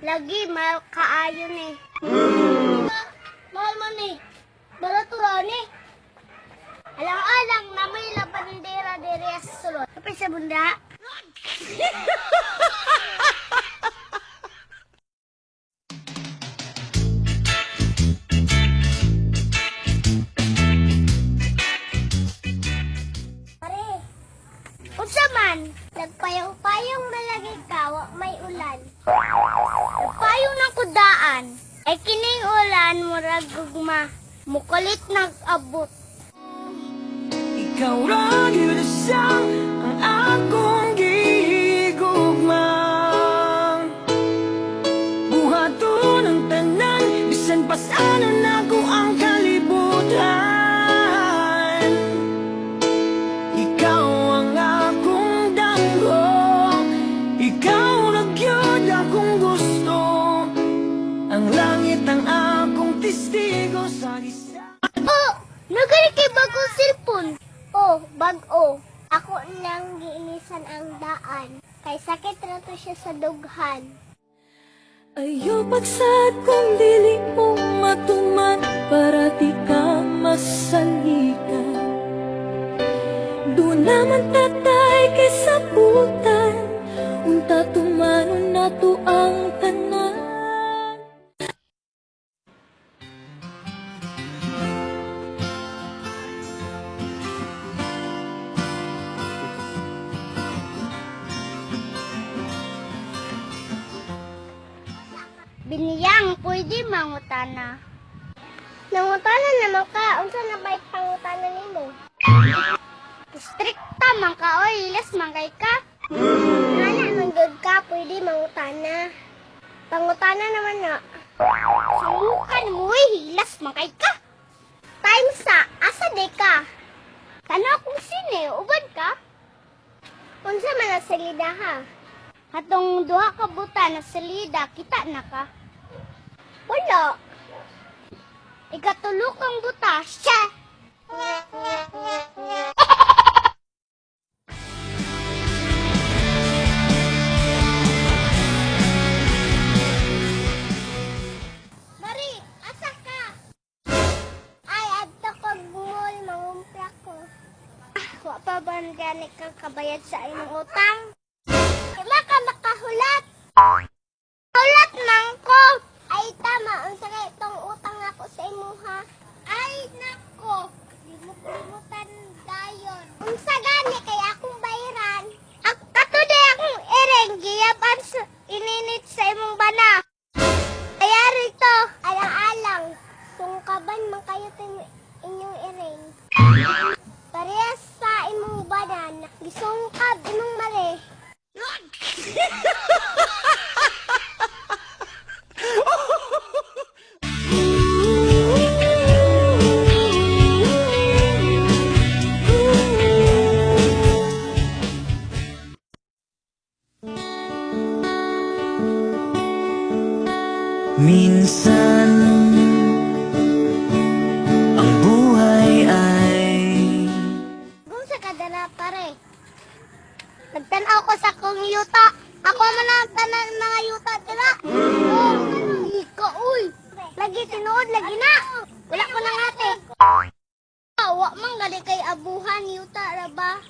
Lagi, mahal kaayon eh. Mahal man eh. Baraturan eh. Alang-alang na may labandera diri sa sulod. Kapit sa bunda. Pare, unsa man, nagpayong-payong malagi ka, wa may ulan. Nagpayong ng kudaan, ay kining ulan murag gugma, mukulit nag-abot. Ikaw ra gyud siya ang akong gihigugmang. Buhaton ang tanan, bisan pa sana nako ang kalibutan. Ikaw ang akong danggo, ikaw ra gyud akong gusto. Ang langit ang akong testigo sa gisa. Oh, nagari kay bagong cellphone. Oh, bag-o. Ako lang giinisan ang daan. Kay sakit na to siya sa dughan. Ayaw pagsad kung dili mo matuman para di ka masalikan. Doon naman tatay kay sabutan, unta tumanon na to ang tanan. Biniyang, pwede mangutana. Nangutana naman ka, unsa na ba'y pangutana nimo? Strikta man ka, oy, ilas man kay ka. Nana, manggod ka, pwede mangutana. Pangutana naman na. Sumukan mo, hilas man kay ka. Time sa, asa de ka? Kana akong sine, ubad ka? Unsa man ang salida ha? Hatong duha ka buta na salida, kita na ka? Wala. Ikatulo kang buta, siya! Mari, asa ka? Ay, adto ko bumol, mangumpra ko. Wa pa ba gani kang kabayad sa imong utang? Wala ka makahulat. Hulat man ko. Ay, tama. Unsa kay itong utang ako sa imuha? Ay, nako. Limot-limutan dayon. Unsa gani kay akong bayaran? Kato di akong ereng. Giyaban sa ininit sa imong bana. Bayari to. Alang-alang. Tungkaban man kayo inyong ereng. Parehas sa imong banan. Gisungkab imong mali. Minsan ang buhay ay Kung sa kadala pare, nagtanaw ko sa kong yuta. Ako man ang tanan mga yuta, diba? Ika, uy. Lagi tinuod, lagi na. Wala ko nang ate. Wa man gali kay abuhan yuta, raba.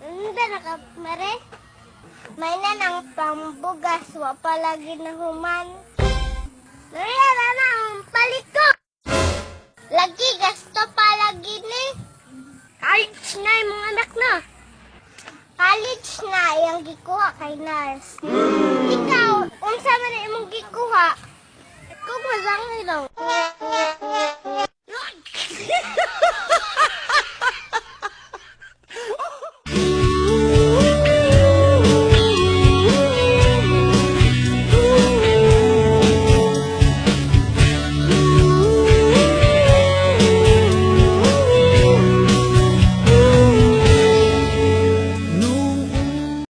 Hindi na mare. May na ng pambugas, wa palagi na human. Nariya na ang palit ko. Lagi gasto palagi ni. College na yung mga anak na. College na yung gikuha kay nurse. Ikaw, unsa man imong gikuha? Ikaw masang lang.